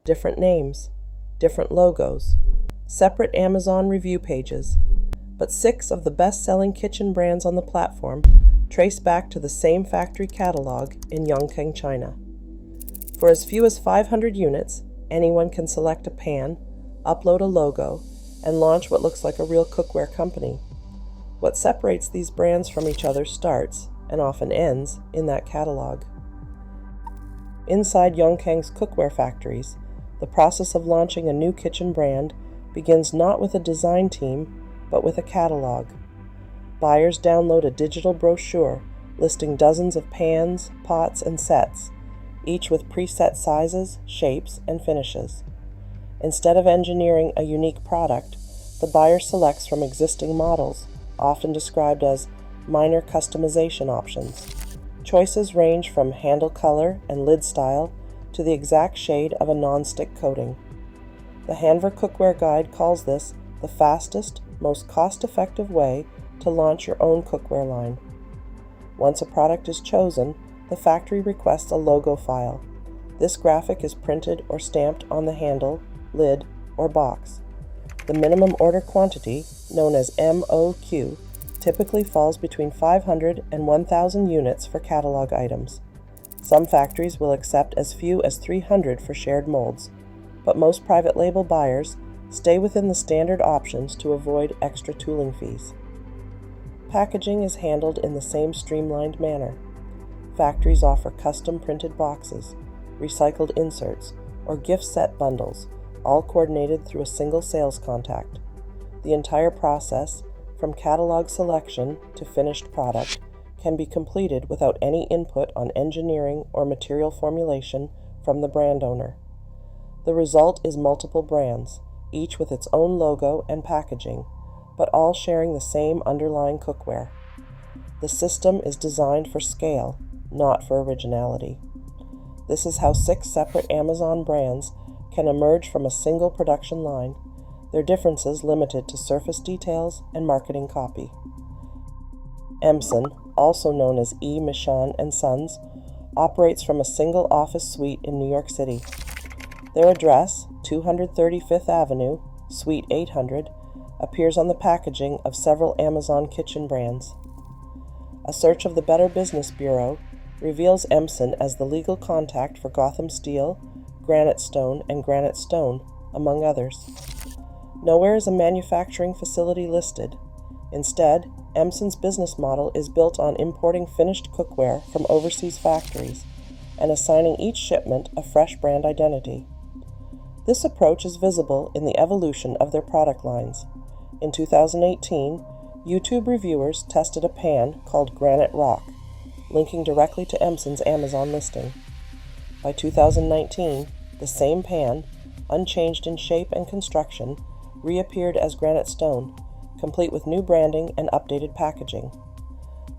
different names, different logos, separate Amazon review pages, but 6 of the best-selling kitchen brands on the platform trace back to the same factory catalog in Yongkang, China. For as few as 500 units, anyone can select a pan, upload a logo, and launch what looks like a real cookware company. What separates these brands from each other starts, and often ends, in that catalog. Inside Yongkang's cookware factories, the process of launching a new kitchen brand begins not with a design team, but with a catalog. Buyers download a digital brochure listing dozens of pans, pots, and sets, each with preset sizes, shapes, and finishes. Instead of engineering a unique product, the buyer selects from existing models, often described as minor customization options. Choices range from handle color and lid style to the exact shade of a non-stick coating. The Hanver Cookware Guide calls this the fastest, most cost-effective way to launch your own cookware line. Once a product is chosen, the factory requests a logo file. This graphic is printed or stamped on the handle, lid, or box. The minimum order quantity, known as MOQ, typically falls between 500 and 1,000 units for catalog items. Some factories will accept as few as 300 for shared molds, but most private label buyers stay within the standard options to avoid extra tooling fees. Packaging is handled in the same streamlined manner. Factories offer custom printed boxes, recycled inserts, or gift set bundles, all coordinated through a single sales contact. The entire process, from catalog selection to finished product, can be completed without any input on engineering or material formulation from the brand owner. The result is multiple brands, each with its own logo and packaging, but all sharing the same underlying cookware. The system is designed for scale, not for originality. This is how 6 separate Amazon brands can emerge from a single production line, their differences limited to surface details and marketing copy. Emson, also known as E. Michon & Sons, operates from a single office suite in New York City. Their address, 235th Avenue, Suite 800, appears on the packaging of several Amazon kitchen brands. A search of the Better Business Bureau reveals Emson as the legal contact for Gotham Steel, Granitestone, and Granitestone, among others. Nowhere is a manufacturing facility listed. Instead, Emson's business model is built on importing finished cookware from overseas factories and assigning each shipment a fresh brand identity. This approach is visible in the evolution of their product lines. In 2018, YouTube reviewers tested a pan called GraniteRock, linking directly to Emson's Amazon listing. By 2019, the same pan, unchanged in shape and construction, reappeared as Granitestone, complete with new branding and updated packaging.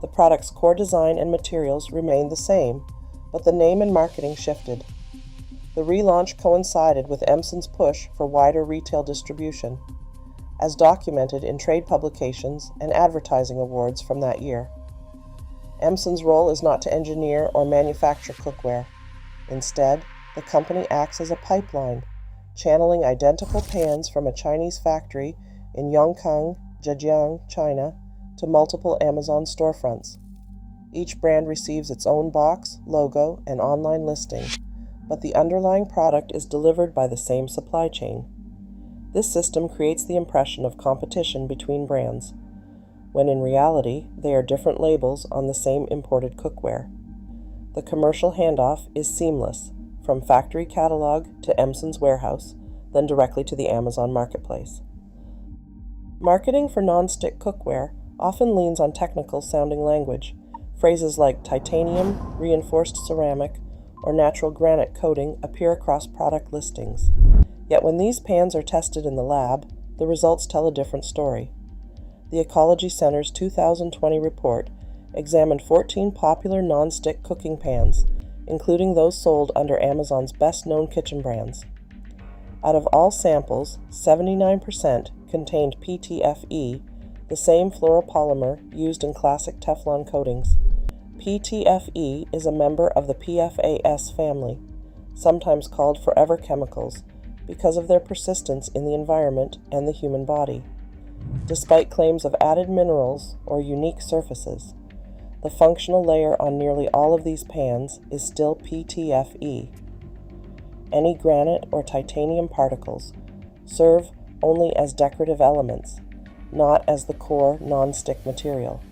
The product's core design and materials remained the same, but the name and marketing shifted. The relaunch coincided with Emson's push for wider retail distribution, as documented in trade publications and advertising awards from that year. Emson's role is not to engineer or manufacture cookware. Instead, the company acts as a pipeline, channeling identical pans from a Chinese factory in Yongkang, Zhejiang, China, to multiple Amazon storefronts. Each brand receives its own box, logo, and online listing, but the underlying product is delivered by the same supply chain. This system creates the impression of competition between brands, when in reality they are different labels on the same imported cookware. The commercial handoff is seamless, from factory catalog to Emson's warehouse, then directly to the Amazon marketplace. Marketing for non-stick cookware often leans on technical-sounding language. Phrases like titanium, reinforced ceramic, or natural granite coating appear across product listings. Yet when these pans are tested in the lab, the results tell a different story. The Ecology Center's 2020 report examined 14 popular non-stick cooking pans, including those sold under Amazon's best-known kitchen brands. Out of all samples, 79% contained PTFE, the same fluoropolymer used in classic Teflon coatings. PTFE is a member of the PFAS family, sometimes called forever chemicals, because of their persistence in the environment and the human body. Despite claims of added minerals or unique surfaces, the functional layer on nearly all of these pans is still PTFE. Any granite or titanium particles serve only as decorative elements, not as the core non-stick material.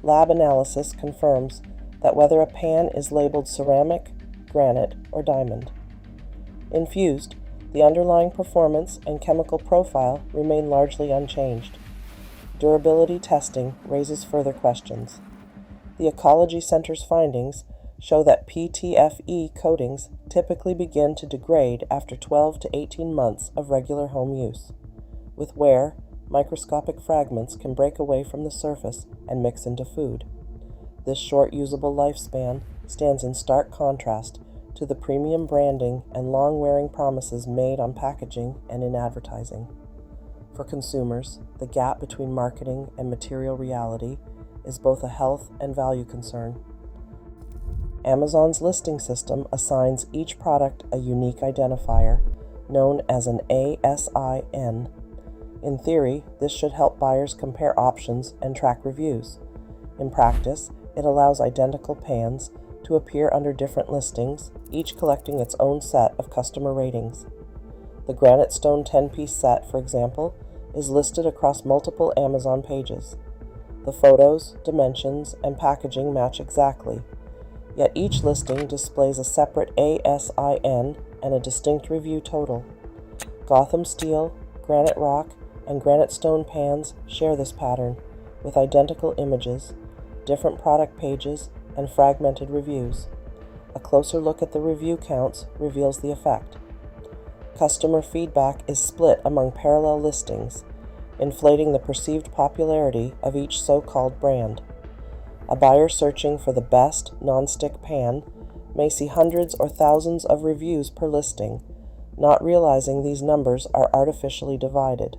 Lab analysis confirms that whether a pan is labeled ceramic, granite, or diamond. Infused, the underlying performance and chemical profile remain largely unchanged. Durability testing raises further questions. The Ecology Center's findings show that PTFE coatings typically begin to degrade after 12 to 18 months of regular home use. With Ware, microscopic fragments can break away from the surface and mix into food. This short usable lifespan stands in stark contrast to the premium branding and long-wearing promises made on packaging and in advertising. For consumers, the gap between marketing and material reality is both a health and value concern. Amazon's listing system assigns each product a unique identifier, known as an ASIN. In theory, this should help buyers compare options and track reviews. In practice, it allows identical pans to appear under different listings, each collecting its own set of customer ratings. The Granitestone 10-piece set, for example, is listed across multiple Amazon pages. The photos, dimensions, and packaging match exactly, yet each listing displays a separate ASIN and a distinct review total. Gotham steel, GraniteRock, and Granitestone pans share this pattern, with identical images, different product pages, and fragmented reviews. A closer look at the review counts reveals the effect. Customer feedback is split among parallel listings, inflating the perceived popularity of each so-called brand. A buyer searching for the best non-stick pan may see hundreds or thousands of reviews per listing, not realizing these numbers are artificially divided.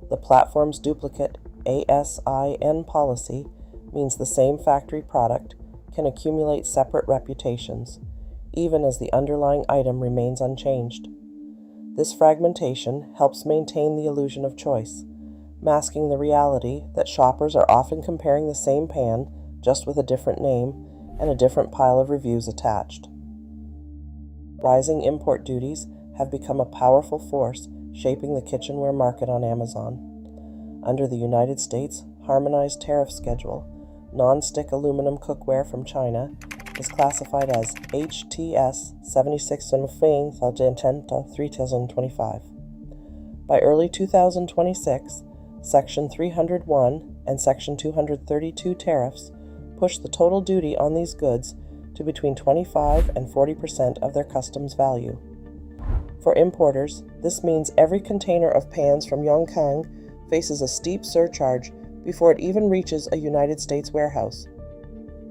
The platform's duplicate ASIN policy means the same factory product can accumulate separate reputations, even as the underlying item remains unchanged. This fragmentation helps maintain the illusion of choice, masking the reality that shoppers are often comparing the same pan, just with a different name and a different pile of reviews attached. Rising import duties have become a powerful force shaping the kitchenware market on Amazon. Under the United States Harmonized Tariff Schedule, non-stick aluminum cookware from China is classified as HTS 76.3025. By early 2026, Section 301 and Section 232 tariffs push the total duty on these goods to between 25 and 40% of their customs value. For importers, this means every container of pans from Yongkang faces a steep surcharge before it even reaches a United States warehouse.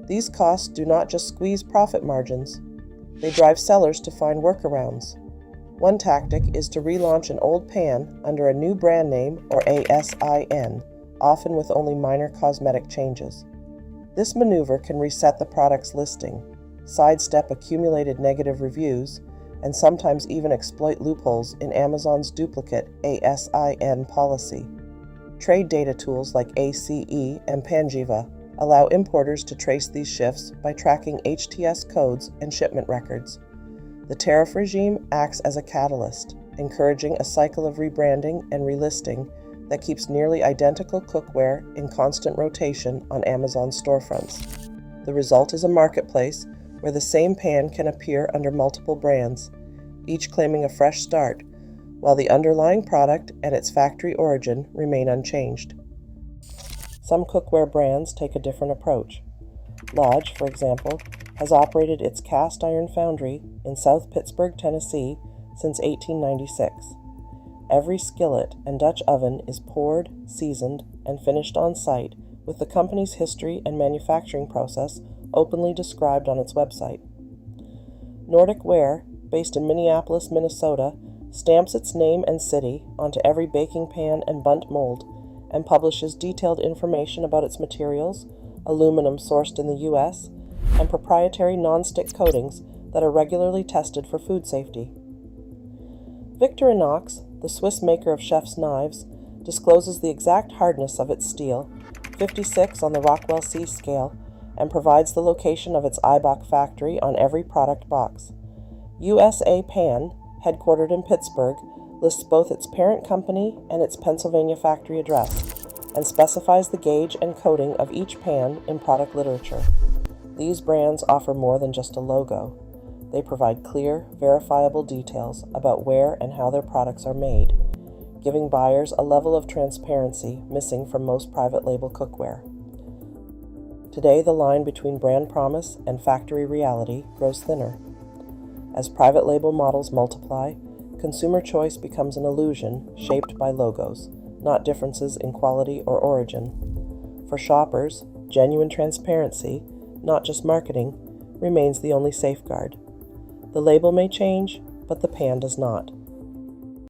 These costs do not just squeeze profit margins, they drive sellers to find workarounds. One tactic is to relaunch an old pan under a new brand name or ASIN, often with only minor cosmetic changes. This maneuver can reset the product's listing, sidestep accumulated negative reviews, and sometimes even exploit loopholes in Amazon's duplicate ASIN policy. Trade data tools like ACE and Panjiva allow importers to trace these shifts by tracking HTS codes and shipment records. The tariff regime acts as a catalyst, encouraging a cycle of rebranding and relisting that keeps nearly identical cookware in constant rotation on Amazon storefronts. The result is a marketplace where the same pan can appear under multiple brands, each claiming a fresh start, while the underlying product and its factory origin remain unchanged. Some cookware brands take a different approach. Lodge, for example, has operated its cast iron foundry in South Pittsburgh, Tennessee since 1896. Every skillet and Dutch oven is poured, seasoned, and finished on site, with the company's history and manufacturing process openly described on its website. Nordic Ware, based in Minneapolis, Minnesota, stamps its name and city onto every baking pan and bundt mold, and publishes detailed information about its materials, aluminum sourced in the U.S., and proprietary non-stick coatings that are regularly tested for food safety. Victorinox, the Swiss maker of chef's knives, discloses the exact hardness of its steel, 56 on the Rockwell C scale, and provides the location of its Eibach factory on every product box. USA Pan, headquartered in Pittsburgh, lists both its parent company and its Pennsylvania factory address, and specifies the gauge and coating of each pan in product literature. These brands offer more than just a logo. They provide clear, verifiable details about where and how their products are made, giving buyers a level of transparency missing from most private label cookware. Today, the line between brand promise and factory reality grows thinner. As private label models multiply, consumer choice becomes an illusion shaped by logos, not differences in quality or origin. For shoppers, genuine transparency, not just marketing, remains the only safeguard. The label may change, but the pan does not.